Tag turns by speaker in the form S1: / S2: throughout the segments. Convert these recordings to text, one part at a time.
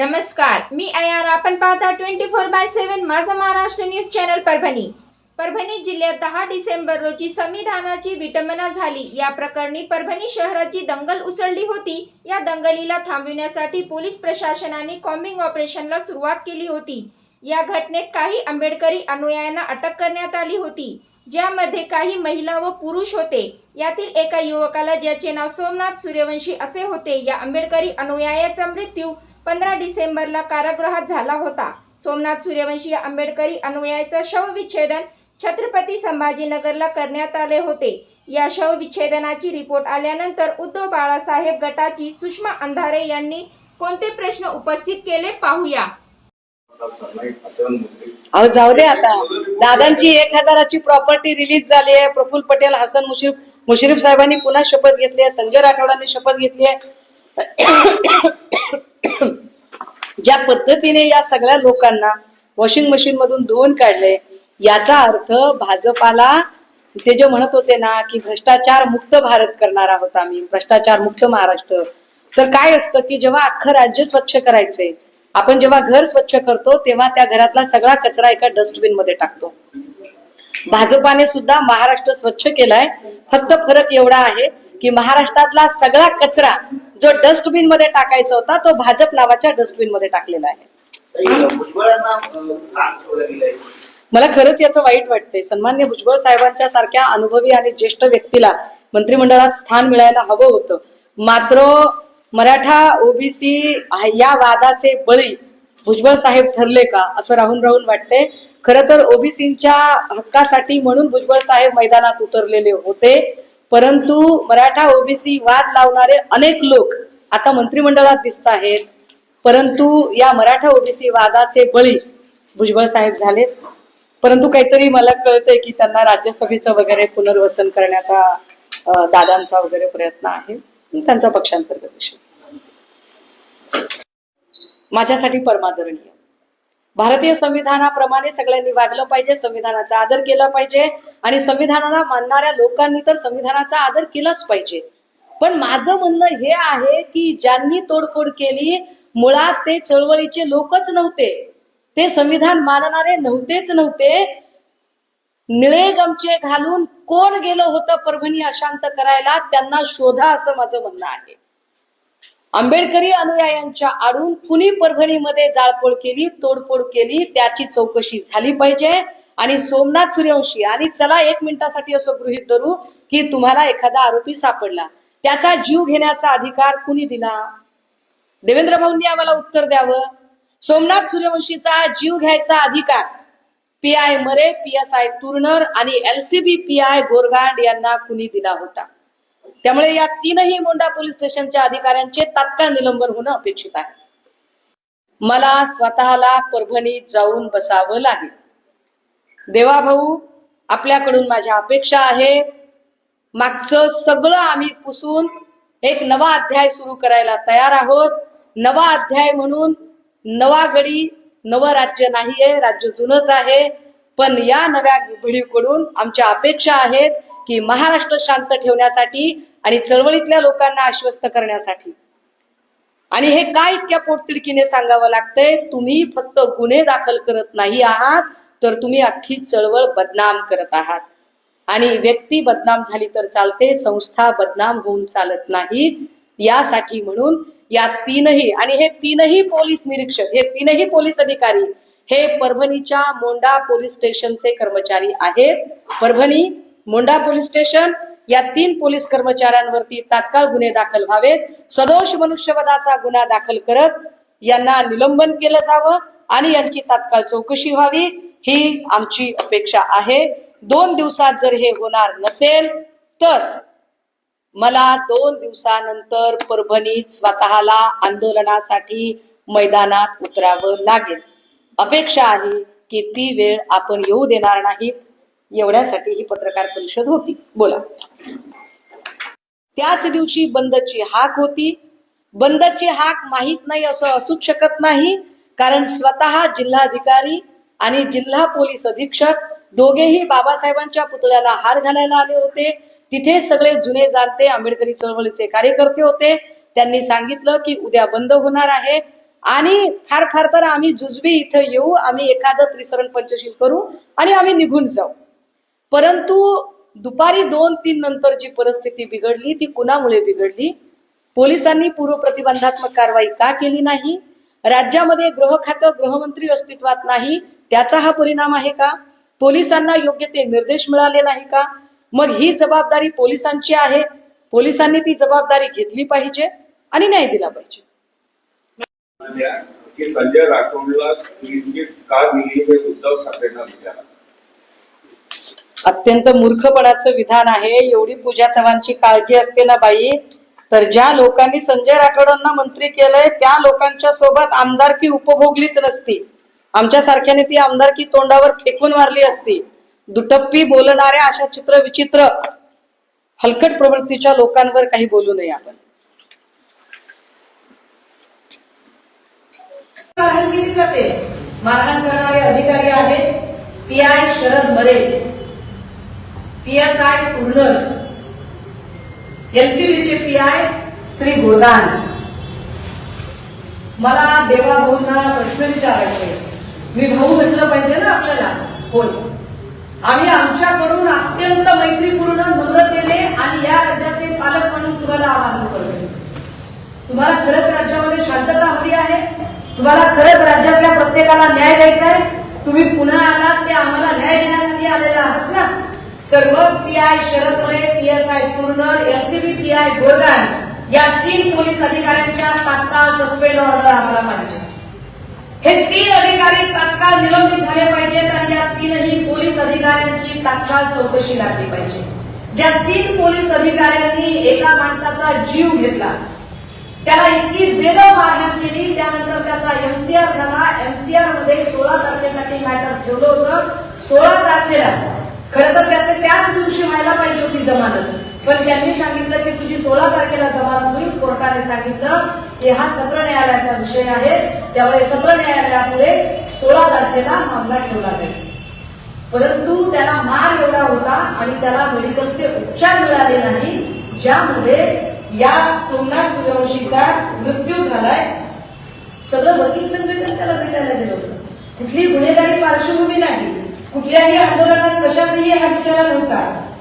S1: नमस्कार, मी अयान. आपण पाहता 24/7 माझा महाराष्ट्र न्यूज चॅनल परभणी. परभणी जिल्ह्यात 10 डिसेंबर रोजी संविधानाची विटंबना झाली. या प्रकरणी परभणी शहराची दंगल उसळली होती. या दंगलीला थांबविण्यासाठी पोलीस प्रशासनाने कॉम्बिंग ऑपरेशनला सुरुवात केली होती. या घटनेत काही आंबेडकरी अनुयायांना अटक करण्यात आली होती, ज्यामध्ये काही महिला व पुरुष होते. यातील एका युवकाला, ज्याचे नाव सोमनाथ सूर्यवंशी असे होते, या आंबेडकरी अनुयायाचा मृत्यू 15 डिसेंबरला कारागृहात झाला होता. सोमनाथ सूर्यवंशी या आंबेडकरी अनुयायाचा शवविच्छेदन छत्रपती संभाजीनगरला करण्यात आले होते. या शवविच्छेदनाची रिपोर्ट आल्यानंतर उद्धव बाळासाहेब गटाची सुषमा अंधारे यांनी कोणते प्रश्न उपस्थित केले पाहूया.
S2: अहो जाऊ दे आता. दादांची 1000ची प्रॉपर्टी रिलीज झाली आहे. प्रफुल्ल पटेल, हसन मुश्रीफ साहेबांनी पुन्हा शपथ घेतली आहे. संजय राठोडांनी शपथ घेतली आहे. ज्या पद्धतीने या सगळ्या लोकांना वॉशिंग मशीन मधून धुवून काढले, याचा अर्थ भाजपाला ते जे म्हणत होते ना की भ्रष्टाचार मुक्त भारत करणार आहोत आम्ही, भ्रष्टाचार मुक्त महाराष्ट्र, तर काय असतं की जेव्हा अख्खं राज्य स्वच्छ करायचंय, आपण जेव्हा घर स्वच्छ करतो तेव्हा त्या घरातला सगळा कचरा एका डस्टबिन मध्ये टाकतो. भाजपाने सुद्धा महाराष्ट्र स्वच्छ केलाय. फक्त फरक एवढा आहे की महाराष्ट्रातला सगळा कचरा जो डस्टबिन मध्ये टाकायचा होता तो भाजप नावाच्या डस्टबिन मध्ये टाकलेला आहे. मला खरंच याचं वाईट वाटतंय. सन्मान्य भुजबळ साहेबांच्या सारख्या अनुभवी आणि ज्येष्ठ व्यक्तीला मंत्रिमंडळात स्थान मिळायला हवं होतं. मात्र मराठा ओबीसी या वादाचे बळी भुजबळ साहेब ठरले का असं राहून राहून वाटते. खरं तर ओबीसींच्या हक्कासाठी म्हणून भुजबळ साहेब मैदानात उतरलेले होते, परंतु मराठा ओबीसी वाद लावणारे अनेक लोक आता मंत्रिमंडळात दिसत आहेत, परंतु या मराठा ओबीसी वादाचे बळी भुजबळ साहेब झालेत. परंतु काहीतरी मला कळतंय की त्यांना राज्यसभेचं वगैरे पुनर्वसन करण्याचा दादांचा वगैरे प्रयत्न आहे. त्यांचा पक्षांतर्गत विषय माझ्यासाठी परमादरणीय. भारतीय संविधानाप्रमाणे सगळ्यांनी वागलं पाहिजे, संविधानाचा आदर केला पाहिजे आणि संविधानाला मानणाऱ्या लोकांनी तर संविधानाचा आदर केलाच पाहिजे. पण माझं म्हणणं हे आहे की ज्यांनी तोडफोड केली मुळात ते चळवळीचे लोकच नव्हते, ते संविधान मानणारे नव्हते. निळे गमचे घालून कोण गेलं होतं परभणी अशांत करायला, त्यांना शोधा असं माझं म्हणणं आहे. आंबेडकरी अनुयायांच्या आडून कुणी परभणीमध्ये जाळपोळ केली, तोडफोड केली, त्याची चौकशी झाली पाहिजे. आणि सोमनाथ सूर्यवंशी, आणि चला 1 मिनिटासाठी असं गृहीत धरू की तुम्हाला एखादा आरोपी सापडला, त्याचा जीव घेण्याचा अधिकार कुणी दिला? देवेंद्र भाऊंनी आम्हाला उत्तर द्यावं. सोमनाथ सूर्यवंशीचा जीव घ्यायचा अधिकार PI मरे, PSI तुरनर आणि LCB PI गोरगांड यांना कुणी दिला होता? त्यामुळे या 3ही मोंढा पोलीस स्टेशनच्या अधिकाऱ्यांचे तात्काळ निलंबन होणं अपेक्षित आहे. मला स्वतःला परभणीत जाऊन बसावं लागेल. देवाभाऊ, आपल्याकडून माझ्या अपेक्षा आहेत. मागचं सगळं आम्ही पुसून एक नवा अध्याय सुरू करायला तयार आहोत. नवा अध्याय म्हणून नवा गडी, नवं राज्य नाहीये, राज्य जुनच आहे. पण या नव्या पिढीकडून आमच्या अपेक्षा आहेत की महाराष्ट्र शांत ठेवण्यासाठी आणि चळवळीतल्या लोकांना आश्वस्त करण्यासाठी. आणि हे काय इतक्या पोटतिडकीने सांगावं लागतंय, तुम्ही फक्त गुन्हे दाखल करत नाही आहात, तर तुम्ही अख्खी चळवळ बदनाम करत आहात. आणि व्यक्ती बदनाम झाली तर चालते, संस्था बदनाम होऊन चालत नाही. यासाठी म्हणून या 3ही आणि हे 3ही पोलीस निरीक्षक, हे 3ही पोलीस अधिकारी हे परभणीच्या मोंढा पोलीस स्टेशनचे कर्मचारी आहेत. परभणी मोंढा पोलीस स्टेशन या 3 पोलीस कर्मचाऱ्यांवरती तात्काळ गुन्हे दाखल व्हावेत. सदोष मनुष्यवधाचा गुन्हा दाखल करत यांना निलंबन केलं जावं आणि यांची तात्काळ चौकशी व्हावी, ही आमची अपेक्षा आहे. 2 दिवसात जर हे होणार नसेल तर मला 2 दिवसानंतर परभणीत स्वतःला आंदोलनासाठी मैदानात उतरावं लागेल. अपेक्षा आहे की ती वेळ आपण येऊ देणार नाहीत. एवढ्यासाठी ही पत्रकार परिषद होती. बोला. त्याच दिवशी बंदची हाक होती. बंदची हाक माहित नाही असं असूच शकत नाही, कारण स्वतः जिल्हाधिकारी आणि जिल्हा पोलीस अधीक्षक दोघेही बाबासाहेबांच्या पुतळ्याला हार घालायला आले होते. तिथे सगळे जुने जाणते आंबेडकरी चळवळीचे कार्यकर्ते होते. त्यांनी सांगितलं की उद्या बंद होणार आहे. आणि फार फार तर आम्ही जुजबी इथं येऊ, आम्ही एखादं त्रिसरण पंचशील करू आणि आम्ही निघून जाऊ. परंतु दुपारी 2-3 नंतर जी परिस्थिती बिघडली ती कुणामुळे बिघडली? पोलिसांनी पूर्व प्रतिबंधात्मक कारवाई का केली नाही? राज्यामध्ये गृह खातं, गृहमंत्री अस्तित्वात नाही, त्याचा हा परिणाम आहे का? पोलिसांना योग्य ते निर्देश मिळाले नाही का? मग ही जबाबदारी पोलिसांची आहे. पोलिसांनी ती जबाबदारी घेतली पाहिजे आणि न्याय दिला पाहिजे.
S3: की संजय राठोडला क्लीन चिट का दिली हे उद्धव ठाकरेंना विचारा.
S2: अत्यंत मूर्खपणाचं विधान आहे. एवढी पूजा चव्हाणची काळजी असते ना बाई, तर ज्या लोकांनी संजय राठोडांना मंत्री केलंय त्या लोकांच्या सोबत आमदारकी उपभोगलीच नसती. आमच्या सारख्याने ती आमदारकी तोंडावर फेकून मारली असती. दुटप्पी बोलणाऱ्या अशा चित्र विचित्र हलकट प्रवृत्तीच्या लोकांवर काही बोलू नये आपण. मारहाण केली जाते. मारहाण करणारे अधिकारी आहेत PI शरद मरे, PSI कुर्नर, LCBचे PI श्री गोदान. मला देवा भाऊंना प्रश्न विचारायचे. मी भाऊ म्हटलं पाहिजे ना आपल्याला. होय, आम्ही आमच्याकडून अत्यंत मैत्रीपूर्ण नम्रतेने आणि या राज्याचे पालक म्हणून तुम्हाला आवाहन करतो. तुम्हाला खरंच राज्यामध्ये शांतता हवी आहे? तुम्हाला खरंच राज्यातल्या प्रत्येकाला न्याय द्यायचा आहे? तुम्ही पुन्हा आलात ते आम्हाला न्याय देण्यासाठी आलेला आहात ना? तर मग PI शरद मरे, PSI कुर्नर, LCB PI गोरगान या 3 पोलीस अधिकाऱ्यांच्या तात्काळ सस्पेंड ऑर्डर आम्हाला पाहिजे. हे 3 अधिकारी तात्काळ निलंबित झाले पाहिजेत आणि या 3ही पोलीस अधिकाऱ्यांची तात्काळ चौकशी लागली पाहिजे. ज्या 3 पोलीस अधिकाऱ्यांनी एका माणसाचा जीव घेतला, त्याला इतकी बेदम मारहाण केली, त्यानंतर त्याचा MCR झाला. MCR मध्ये 16 तारखेसाठी मॅटर ठेवलं होतं. 16 तारखेला खरं तर त्याचे त्याच दिवशी व्हायला पाहिजे होती जमानत, पण त्यांनी सांगितलं की तुझी 16 तारखेला जमानत होईल. कोर्टाने सांगितलं की हा सत्र न्यायालयाचा विषय आहे, त्यामुळे सत्र न्यायालयापुढे 16 तारखेला मामला ठेवला जाईल. परंतु त्याला मार एवढा होता आणि त्याला मेडिकलचे उपचार मिळाले नाही, ज्यामुळे या सोमनाथ सूर्यवंशीचा मृत्यू झालाय. सगळं वकील संघटन त्याला भेटायला गेलं होतं. कुठली गुन्हेगारी पार्श्वभूमी नाही, कुठल्याही आंदोलनात कशातही हा विचार नव्हता.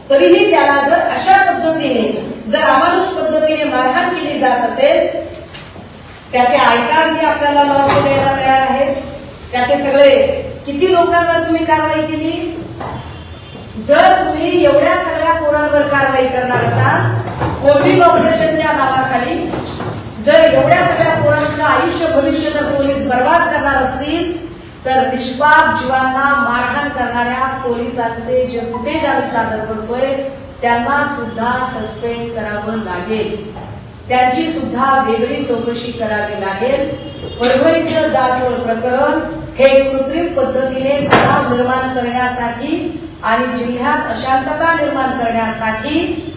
S2: तरीही त्याला जर अशा पद्धतीने, जर अमानुष पद्धतीने मारहाण केली जात असेल, त्याचे आयकार मी आपल्याला लावून द्यायला तयार आहे. त्याचे सगळे किती लोकांवर तुम्ही कारवाई केली? जर तुम्ही एवढ्या सगळ्या पोरांवर कारवाई करणार असाल, कोविड ऑपरेशनच्या नावाखाली जर एवढ्या सगळ्या पोरांचं आयुष्य भविष्य जर पोलीस बर्बाद करणार असतील, तर निष्पाप जीवांना मारहाण करणाऱ्या पोलिसांचे जे फुटेज आम्ही सादर करतोय त्यांना सुद्धा सस्पेंड करावं लागेल. त्यांची सुद्धा वेगळी चौकशी करावी लागेल. परभणीचं जाळपोळ प्रकरण हे कृत्रिम पद्धतीने तणाव निर्माण करण्यासाठी आणि जिल्ह्यात अशांतता निर्माण करण्यासाठी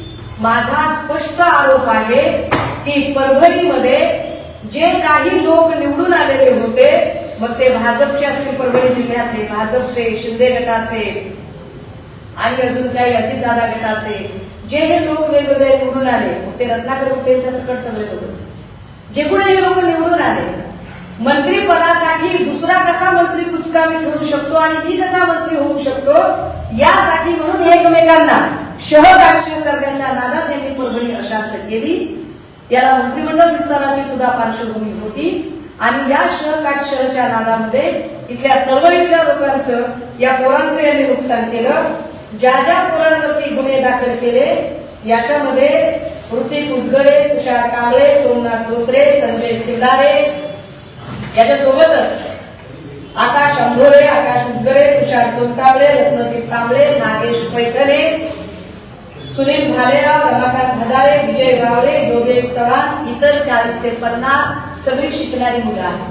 S2: माझा स्पष्ट आरोप आहे की परभणीमध्ये जे काही लोक निवडून आलेले होते, मग ते भाजपचे असतील, परभणी जिल्ह्यातले भाजपचे, शिंदे गटाचे आणि अजून काही अजितदादा गटाचे, जे हे लोक वेगवेगळे निवडून आले, ते रत्नाकर उद्योगच्या सकट सगळे लोक, जे कोणी हे लोक निवडून आले, मंत्री पदासाठी दुसरा कसा मंत्री कुचकामी ठरू शकतो आणि मी कसा मंत्री होऊ शकतो, यासाठी म्हणून एकमेकांना शहराक्षर करण्याच्या नादात त्यांनी परभणी अशांत केली. याला मंत्रिमंडळ विस्ताराची सुद्धा पार्श्वभूमी होती आणि या शहराच्या नादामध्ये इथल्या चळवळीतल्या लोकांचं, या पोरांचं यांनी नुकसान केलं. ज्या ज्या पोरांवरती गुन्हे दाखल केले याच्यामध्ये ऋतिक उजगडे, तुषार कांबळे, सोमनाथ धोत्रे, संजय खिल्लारे, याच्यासोबतच आकाश अंभोरे, आकाश उजगडे, तुषार सोनकांबळे, रत्नदीप कांबळे, नागेश पैठणे, सुनील भालेराव, रमाकांत भदारे, विजय गावडे, योगेश चव्हाण, इतर 40 ते 50 सगळी शिकणारी मुलं आहेत.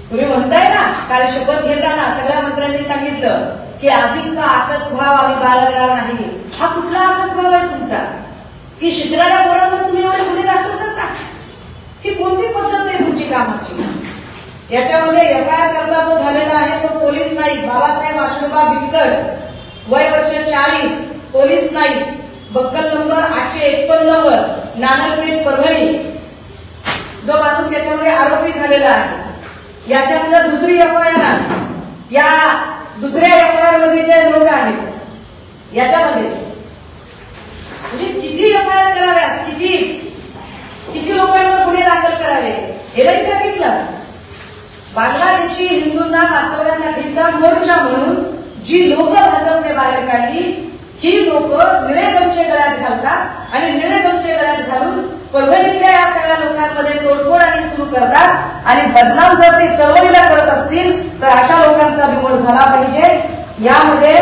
S2: तुम्ही म्हणताय ना, काल शपथ घेताना सगळ्या मंत्र्यांनी सांगितलं की आधीचा आकसभाव आम्ही बाळगणार नाही. हा कुठला आकसभाव आहे तुमचा की शिकणाऱ्या पोरांवर तुम्ही एवढे गुन्हे दाखल करता? ही कोणती पद्धत आहे तुमची कामाची? याच्यामध्ये FIR करता जो झालेला आहे तो पोलीस नाईक बाबासाहेब आशुर्बा बिक्कड, वय वर्ष 40, police Naik, buckle number 891, Nanalpeth Parbhani, जो माणूस याच्यामध्ये आरोपी झालेला आहे, याच्यातलं दुसरी FIR आहे, या दुसऱ्या FIR मध्ये जे लोक आहेत याच्यामध्ये म्हणजे किती FIR कराव्यात, किती लोकांवर गुन्हे दाखल करावे हे नाही सांगितलं. बांगलादेशी हिंदूंना वाचवण्यासाठीचा मोर्चा म्हणून जी लोक भाजपने बाहेर काढली, ही लोक निळे गमछे गळ्यात घालतात आणि निळे गमछे गळ्यात घालून परभणीतल्या या सगळ्या लोकांमध्ये तोडफोड आणि सुरू करतात आणि बदनाम जर ते चळवळीला करत असतील तर अशा लोकांचा बिमोड झाला पाहिजे. यामध्ये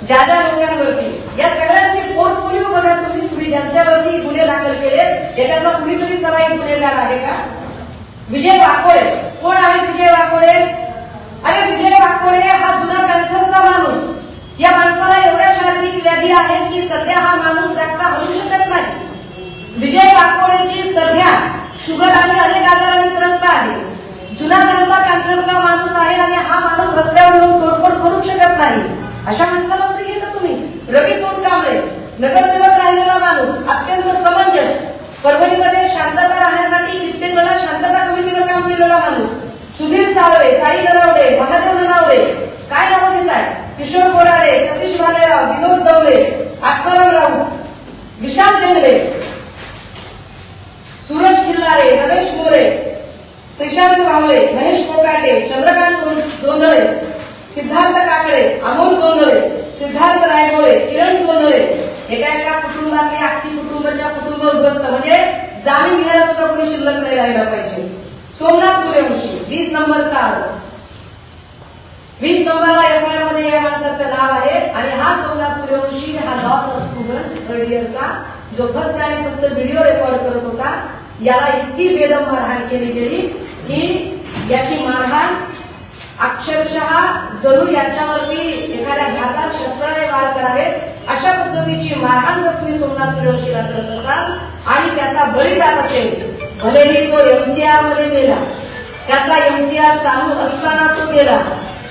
S2: ज्या ज्या लोकांवरती या सगळ्यांचे पोर्टफोलिओ बघा तुम्ही ज्यांच्यावरती गुन्हे दाखल केले याच्यातला कुणीतरी सराईत गुन्हेगार आहे का? विजय वाकोडे. कोण आहे विजय वाकोडे? अरे विजय वाकोडे हा जुना पॅन्थरचा माणूस. या माणसाला एवढ्या शारीरिक व्याधी आहेत की सध्या हा माणूस जागचा हलू शकत नाही. विजय वाकोडेची सध्या शुगर आणि अनेक आजारांनी त्रस्त आहे. जुना जनता पॅन्थरचा माणूस आहे आणि हा माणूस रस्त्यावर येऊन तोडफोड करू शकत नाही. अशा माणसाला कुठे घेता तुम्ही? रवी सोनकांबळे नगरसेवक राहिलेला माणूस, अत्यंत समंजस, परभणीमध्ये शांतता राहण्यासाठी कित्येक वेळा शांतता कमिटीवर काम केलेला माणूस. सुधीर साळवे, साई नरवडे, महादेव ननावडे, काय नावं घेताय? किशोर बोराडे, सतीश भालेराव, विनोद दवले, आत्माराम राऊत, विशाल देंगले, सूरज खिल्लारे, रमेश मोरे, श्रीशांत भावले, महेश कोकाटे, चंद्रकांत जोंधळे, सिद्धार्थ काकडे, अमोल जोंधळे, सिद्धार्थ रायगोळे, किरण जोंधळे, एका कुटुंबातली अख्खी कुटुंबाच्या कुटुंब उद्ध्वस्त म्हणजे जामीन घ्यायला सुद्धा कोणी शिल्लक नाही राहिला पाहिजे. सोमनाथ सूर्यवंशी 20 नंबरचा आरोप, 20 नंबरला FIR मध्ये या माणसाचं नाव आहे आणि हा सोमनाथ सूर्यवंशी हा लॉचा स्टुडंट थर्ड इयरचा जो फक्त आणि फक्त व्हिडिओ रेकॉर्ड करत होता. याला इतकी बेदम मारहाण केली गेली की याची मारहाण अक्षरशः जणू याच्यावरती एखाद्या घातक शस्त्राने वार करावे अशा पद्धतीची मारहाण जर तुम्ही सोमनाथ सूर्यवंशीला करत असाल आणि त्याचा बळी जात असेल, भलेही तो MCR मध्ये गेला, त्याचा MCR चालू असताना तो गेला,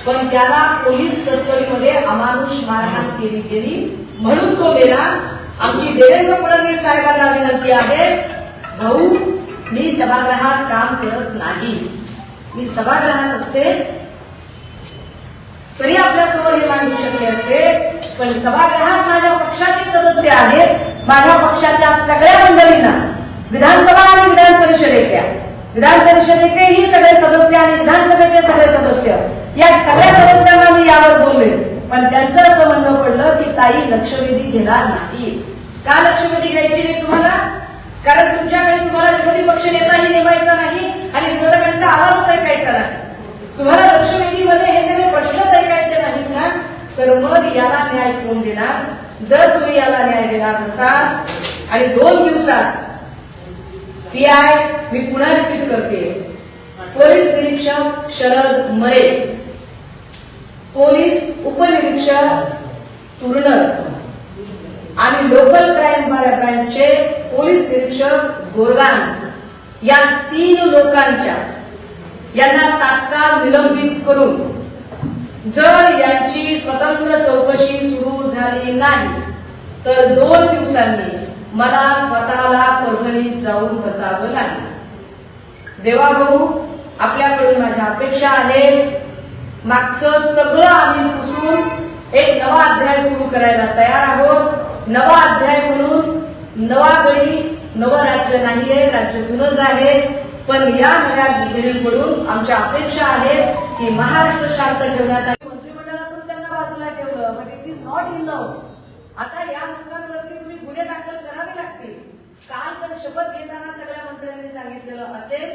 S2: पण त्याला पोलीस कस्टडीमध्ये अमानुष मारहाण केली गेली म्हणून तो गेला. आमची देवेंद्र फडणवीस साहेबांना विनंती आहे, भाऊ मी सभागृहात काम करत नाही, मी सभागृहात असते तरी आपल्यासमोर हे मांडू शकले असते, पण सभागृहात माझ्या पक्षाचे सदस्य आहेत. माझ्या पक्षाच्या सगळ्या मंडळींना विधानसभा आणि विधान परिषदेचेही सगळे सदस्य आणि विधानसभेचे सगळे सदस्य या सगळ्या सदस्यांना मी यावर बोलले, पण त्यांचं असं म्हणणं पडलं की ताई लक्षवेधी घेणार नाही. का लक्षवेधी घ्यायची नाही तुम्हाला? कारण तुमच्याकडे तुम्हाला विरोधी पक्ष नेताही नेमायचा नाही आणि विरोधकांचा आवाजच ऐकायचा नाही. तुम्हाला लक्षवेधीमध्ये हे सगळे प्रश्नच ऐकायचे नाहीत ना, तर मग याला न्याय कोण देणार? जर तुम्ही याला न्याय देणार नसाल आणि 2 दिवसात PI मी पुन्हा रिपीट करते, पोलीस निरीक्षक शरद मरे, पोलीस उपनिरीक्षक तुर्नर आणि लोकल क्राईम ब्रँचचे पोलीस निरीक्षक गोरगान या 3 लोकांच्या यांना तात्काळ निलंबित करून जर यांची स्वतंत्र चौकशी सुरू झाली नाही तर 2 दिवसांनी मला स्वतःला परभणीत जाऊन बसावं लागेल. देवाभाऊ आपल्याकडून माझ्या अपेक्षा आहे, मागचं सगळं आम्ही पुसून एक नवा अध्याय सुरू करायला तयार आहोत. नवा अध्याय म्हणून नवा गडी, नवं राज्य नाहीये, राज्य जुनंच आहे, पण या नव्या पिढीकडून आमच्या अपेक्षा आहेत की महाराष्ट्र शांत ठेवण्यासाठी मंत्रिमंडळातून त्यांना बाजूला ठेवलं, but it is not enough. आता या लोकांवरती तुम्ही गुन्हे दाखल करावे लागतील. काल जर शपथ घेताना सगळ्या मंत्र्यांनी सांगितलेलं असेल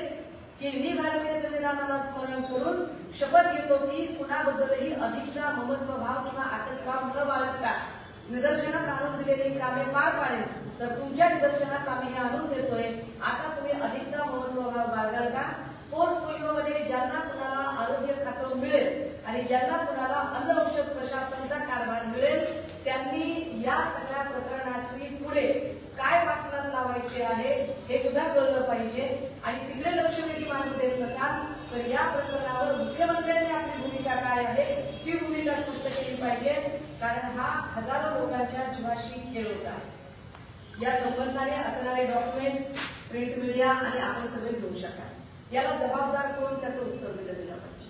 S2: की मी भारतीय संविधानाला स्मरण करून शपथ घेतो की कुणाबद्दलही अधिकचा ममत्व भाव किंवा आत्मभाव न बाळगता निदर्शनास आणून दिलेली कामे पार पाडेल, तर तुमच्या निदर्शनास आम्ही हे आणून देतोय. आता तुम्ही अधिकचा महत्वभाव बाळगाल का? पोर्टफोलिओमध्ये ज्यांना कुणाला आरोग्य खातं मिळेल आणि ज्यांना कुणाला अन्न औषध प्रशासनाचा कारभार मिळेल त्यांनी या सगळ्या प्रकरणाची पुढे काय वासनात लावायचे आहे हे सुद्धा कळलं पाहिजे. आणि तिकडे लक्षवेधी मांडू देत नसाल तर या प्रकरणावर मुख्यमंत्र्यांनी आपली भूमिका काय आहे ही भूमिका स्पष्ट केली पाहिजे, कारण हा हजारो लोकांच्या जीवाशी खेळ होता. या संबंधाने असणारे डॉक्युमेंट प्रिंट मीडिया आणि आपण सगळे घेऊ शकाल. याला जबाबदार कोण, त्याचं उत्तर दिलं पाहिजे.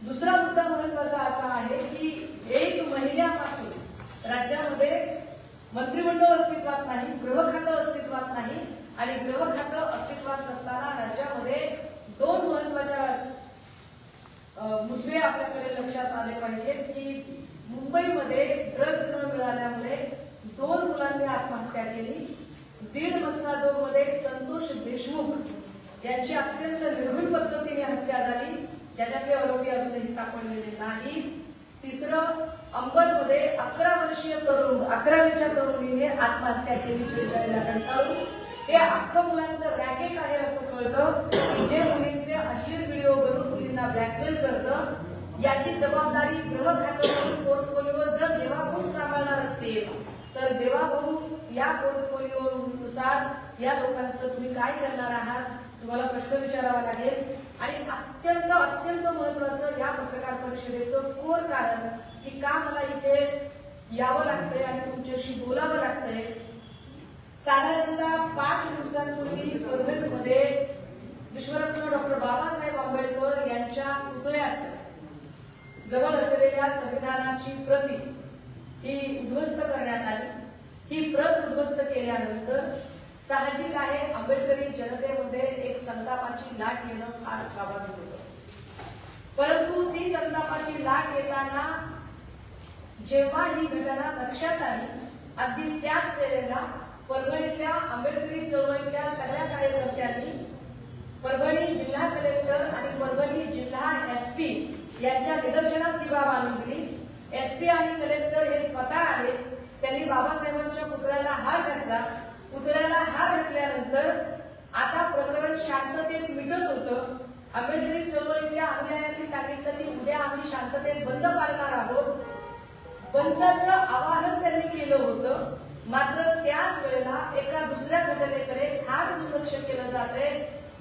S2: दुसरा मुद्दा महत्वाचा असा आहे की 1 महिन्यापासून राज्यामध्ये मंत्रिमंडळ अस्तित्वात नाही, गृह खातं अस्तित्वात नाही आणि गृह खातं अस्तित्वात नसताना राज्यामध्ये 2 महत्वाच्या मुद्दे आपल्याकडे लक्षात आले पाहिजेत की मुंबईमध्ये ड्रग्ज न मिळाल्यामुळे 2 मुलांनी आत्महत्या केली. 1.5 मस्ताजोगमध्ये संतोष देशमुख यांची अत्यंत निर्घृण पद्धतीने हत्या झाली, त्याच्यातले आरोपी अजूनही सापडलेले नाही. तिसरं, अंबडमध्ये 11वीच्या तरुणीने आत्महत्या केली 43 कंटाळून. हे अख्खं मुलांचं रॅकेट आहे असं कळतं, जे मुलींचे अश्लील व्हिडिओ बनवून मुलींना ब्लॅकमेल करतं. याची जबाबदारी गृह खात्यावरून पोर्टफोलिओ जर देवाभाऊ सांभाळणार असतील तर देवाभाऊ या पोर्टफोलिओनुसार या लोकांचं तुम्ही काय करणार आहात, तुम्हाला प्रश्न विचारावा लागेल. आणि अत्यंत अत्यंत महत्वाचं या पत्रकार परिषदेचं कोर कारण की का मला इथे यावं लागतंय आणि तुमच्याशी बोलावं लागतंय. साधारणतः 5 दिवसांपूर्वी परभणीमध्ये विश्वरत्न डॉक्टर बाबासाहेब आंबेडकर यांच्या पुतळ्यात जवळ असलेल्या संविधानाची प्रति ही उद्ध्वस्त करण्यात आली. ही प्रत उद्ध्वस्त केल्यानंतर साहजिक आहे आंबेडकरी जनतेमध्ये एक संतापाची लाट येणं फार स्वाभाविक होतं. परंतु ती संतापाची लाट येताना जेव्हा ही घटना लक्षात आली, अगदी त्याच वेळेला परभणीतल्या आंबेडकरी चळवळीतल्या सगळ्या कार्यकर्त्यांनी परभणी जिल्हा कलेक्टर आणि परभणी जिल्हा एसपी यांच्या निदर्शनास ही बाब आणून दिली. एसपी आणि कलेक्टर हे स्वतः आले, त्यांनी बाबासाहेबांच्या पुतळ्याला हार घातला. पुतळ्याला हार घातल्यानंतर आता प्रकरण शांततेत मिटत होतं. आंबेडकरी चळवळीतल्या अनुयायांनी सांगितलं की उद्या आम्ही शांततेत बंद पाळणार आहोत. बंदचं आवाहन त्यांनी केलं होतं, मात्र त्याच वेळेला एका दुसऱ्या घटनेकडे फार दुर्लक्ष केलं जातंय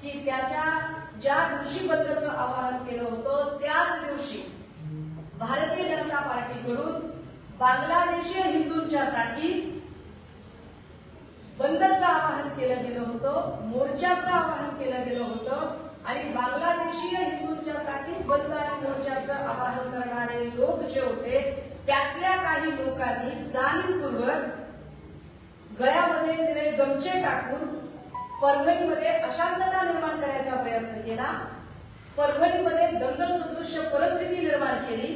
S2: की त्याच्या ज्या दिवशी बंदचं आवाहन केलं होतं त्याच दिवशी भारतीय जनता पार्टीकडून बांगलादेशी हिंदूंच्यासाठी बंदचं आवाहन केलं गेलं होतं, मोर्चाचं आवाहन केलं गेलं होतं आणि बांगलादेशीय हिंदूंच्यासाठी बंद आणि मोर्चाचं आवाहन करणारे लोक जे होते त्यातल्या काही लोकांनी जाणीवपूर्वक गळ्यामध्ये दिले गमचे टाकून परभणीमध्ये अशांतता निर्माण करायचा प्रयत्न केला. परभणीमध्ये दंगल सदृश्य परिस्थिती निर्माण केली.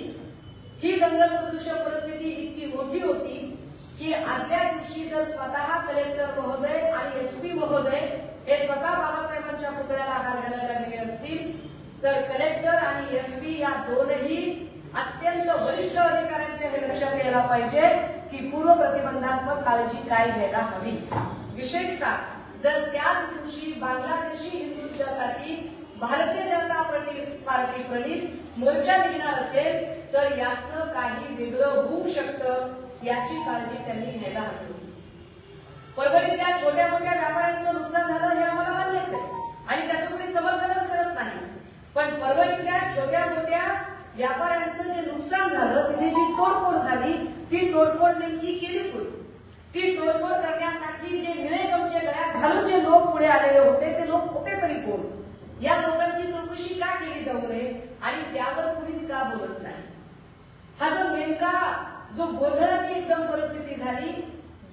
S2: ही दंगल सदृश्य परिस्थिती इतकी मोठी होती की आदल्या दिवशी जर स्वतः कलेक्टर महोदय आणि एसपी महोदय हे स्वतः बाबासाहेबांच्या पुतळ्याला हार घालायला गेले असतील तर कलेक्टर आणि एसपी या दोनही अत्यंत वरिष्ठ अधिकाऱ्यांच्या हे लक्षात यायला पाहिजे की पूर्व प्रतिबंधात्मक काळजी काय घ्यायला हवी. विशेषतः जर त्याच दिवशी बांगलादेशी हिंदूंच्यासाठी भारतीय जनता पार्टी प्रणित मोर्चा निघणार असेल तर यातनं काही वेगळं होऊ शकतं, याची काळजी त्यांनी घ्यायला हवी. परभणीतल्या छोट्या मोठ्या व्यापाऱ्यांचं नुकसान झालं हे आम्हाला मान्यच आहे आणि त्याचं कोणी समर्थनच करत नाही. पण परभणीतल्या छोट्या मोठ्या व्यापाऱ्यांचं जे नुकसान झालं, तिथे जी तोडफोड झाली, ती तोडफोड नेमकी केली कोण? ती तोडफोड करण्यासाठी जे निळे गमचे गळ्यात घालून जे लोक पुढे आलेले होते ते लोक होते तरी कोण? या लोकांची चौकशी का केली जाऊ नये आणि त्यावर कुणीच का बोलत नाही? हा जो नेमका जो गोंधळाची एकदम परिस्थिती झाली,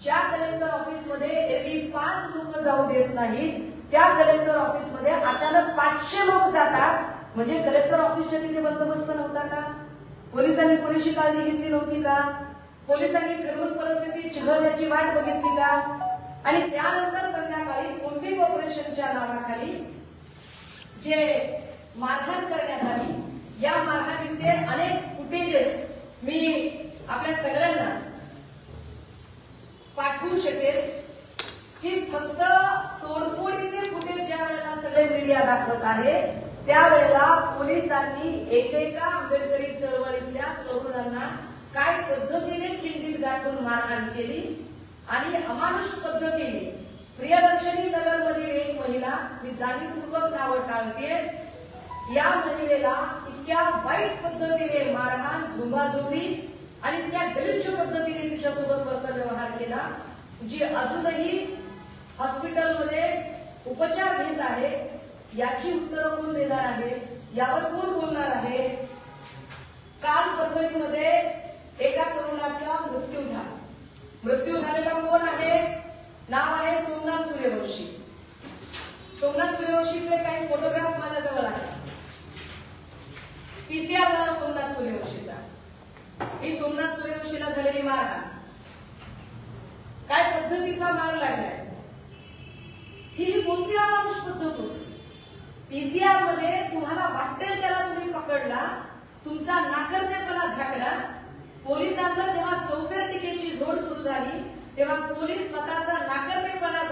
S2: ज्या कलेक्टर ऑफिसमध्ये एरवी 5 लोक जाऊ देत नाहीत त्या कलेक्टर ऑफिसमध्ये अचानक 500 लोक जातात. म्हणजे कलेक्टर ऑफिसच्या तिथे बंदोबस्त नव्हता का? पोलिसांनी पुरेशी काळजी घेतली नव्हती का? पोलिसांनी ठरवून परिस्थिती चिघळण्याची वाट बघितली का? आणि त्यानंतर संध्याकाळी कोम्बिंग ऑपरेशनच्या नावाखाली जे मारहाण करण्यात आली, या मारहाणीचे अनेक फुटेजेस मी आपल्या सगळ्यांना पाठवू शकेल की फक्त तोडफोडीचे फुटेज ज्या वेळेला सगळे मीडिया दाखवत आहे त्यावेळेला पोलिसांनी एकेका आंबेडकरी चळवळीतल्या तरुणांना काय पद्धतीने खिंडीत गाठून मारहाण केली आणि अमानुष पद्धतीने प्रियदर्शनी नगरमधील एक महिला, मी जाणीवपूर्वक नावं टाळते, या महिलेला इतक्या वाईट पद्धतीने मारहाण, झुंबाझुंबी आणि त्या गलिच्छ पद्धतीने तिच्यासोबत वर्तन व्यवहार केला, जी अजूनही हॉस्पिटलमध्ये उपचार घेत आहे, याची उत्तरं कोण देणार आहे, यावर कोण बोलणार आहे? काल परभणीमध्ये एका तरुणाचा मृत्यू झाला. मृत्यू झालेला कोण आहे? नाव आहे सोमनाथ सूर्यवंशी. सोमनाथ सूर्यवंशीचे काही फोटोग्राफ माझ्याजवळ आहे. पीसीआर झाला सोमनाथ सूर्यवंशीचा. ही सोमनाथ सूर्यवंशीला झालेली मारहाण, काय पद्धतीचा मार लागलाय, ही कोणती अमानुष पद्धत होती? पीसीआर मध्ये तुम्हाला वाटेल त्याला तुम्ही पकडला, तुमचा नाकर्तेपणा झाकला. पोलिसांना जेव्हा चौफेर टीकेची झोड सुरू झाली तेव्हा पोलीस स्वतःचा नाकर्तेपणा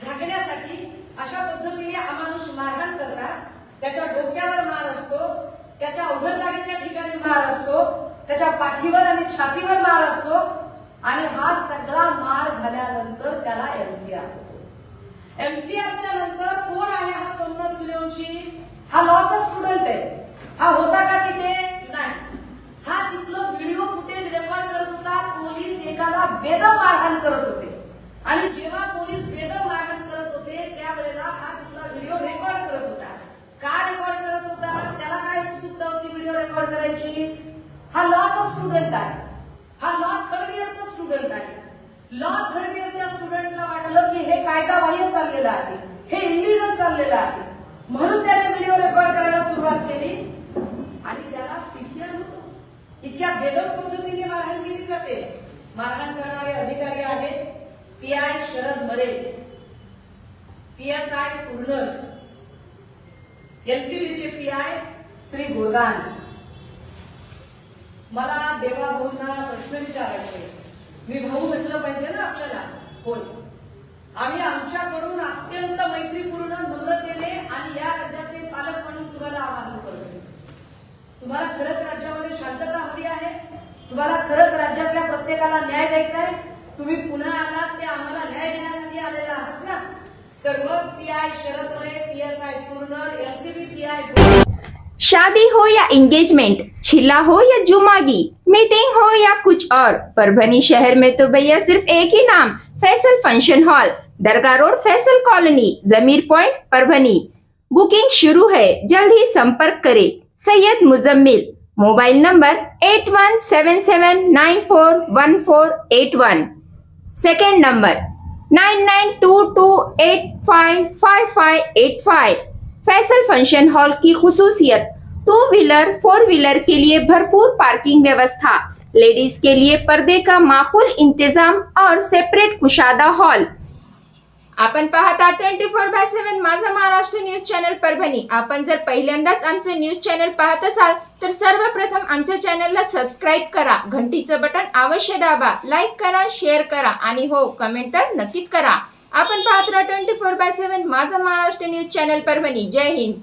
S2: झाकण्यासाठी अशा पद्धतीने अमानुष मारहाण करतात. त्याच्या डोक्यावर मार असतो, त्याच्या अवघड जागेच्या ठिकाणी मार असतो, त्याच्या पाठीवर आणि छातीवर मार असतो आणि हा सगळा मार झाल्यानंतर त्याला एमसीआर होतो. एमसीआरच्या नंतर कोण आहे हा सोमनाथ सूर्यवंशी? हा लॉचा स्टुडंट आहे. हा होता का तिथे? नाही. हा तिथलं व्हिडिओ फुटेज रेकॉर्ड करत होता. पोलीस एकाला बेदम मारहाण करत होते आणि जेव्हा पोलीस बेदम मारहाण करत होते त्यावेळेला हा तिथला व्हिडिओ रेकॉर्ड करत होता. का रेकॉर्ड करत होता? त्याला काय उत्सुकता होती व्हिडिओ रेकॉर्ड करायची? हा लॉचा स्टुडंट आहे. हा लॉ थर्ड इयरचा स्टुडंट आहे. लॉ थर्ड इयरच्या स्टुडंटला वाटलं की हे कायदाबाह्य चाललेलं आहे, हे इलिगल चाललेलं आहे, म्हणून त्याने व्हिडिओ रेकॉर्ड करायला सुरुवात केली आणि त्याला पीसीआर होतो. इतक्या बेदम पद्धतीने मारहाण केली जाते. मारहाण करणारे अधिकारी आहेत पीआय शरद मरे, पीएसआय कुर्नल, एलसीबीचे पीआय श्री गुळगान. मला देवा भाऊंना प्रश्न विचारायचे. मी भाऊ म्हटलं पाहिजे ना आपल्याला. होय, आम्ही आमच्याकडून अत्यंत मैत्रीपूर्ण नम्रतेने आणि या राज्याचे पालक म्हणून तुम्हाला आवाहन करतो. तुम्हाला खरंच राज्यामध्ये शांतता हवी आहे, तुम्हाला खरंच राज्यातल्या प्रत्येकाला न्याय द्यायचा आहे, तुम्ही पुन्हा आलात ते आम्हाला न्याय देण्यासाठी आलेला आहात ना, तर मग पीआय शरद मरे, पीएसआय कुर्नल, एलसीबी पीआय.
S1: शादी हो या एंगेजमेंट, छिला हो या जुमागी, मीटिंग हो या कुछ और, परभनी शहर में तो भैया सिर्फ एक ही नाम, फैसल फंक्शन हॉल, दरगाह रोड, फैसल कॉलोनी, जमीर पॉइंट, परभनी. बुकिंग शुरू है, जल्द ही संपर्क करें. Syed Muzammil, mobile number 8177941481. Second number 9922855585. Faisal function hall की खुसूसियत, 2 व्हीलर 4 व्हीलर के लिए भरपूर पार्किंग व्यवस्था, लेडीज के लिए पर्दे का माकूल इंतजाम और सेपरेट कुशादा हॉल. आपण पाहता 24/7 माझा महाराष्ट्र न्यूज चॅनल परभणी. आपण जर पहिल्यांदाच आमचे न्यूज चॅनल पाहत असाल तर सर्वप्रथम आमच्या चॅनलला सबस्क्राईब करा, घंटीचं बटन अवश्य दाबा, लाईक करा, शेअर करा आणि हो, कमेंट तर नक्कीच करा. आपण पाहत राहा 24/7 माझा महाराष्ट्र न्यूज चॅनल परभणी. जय हिंद.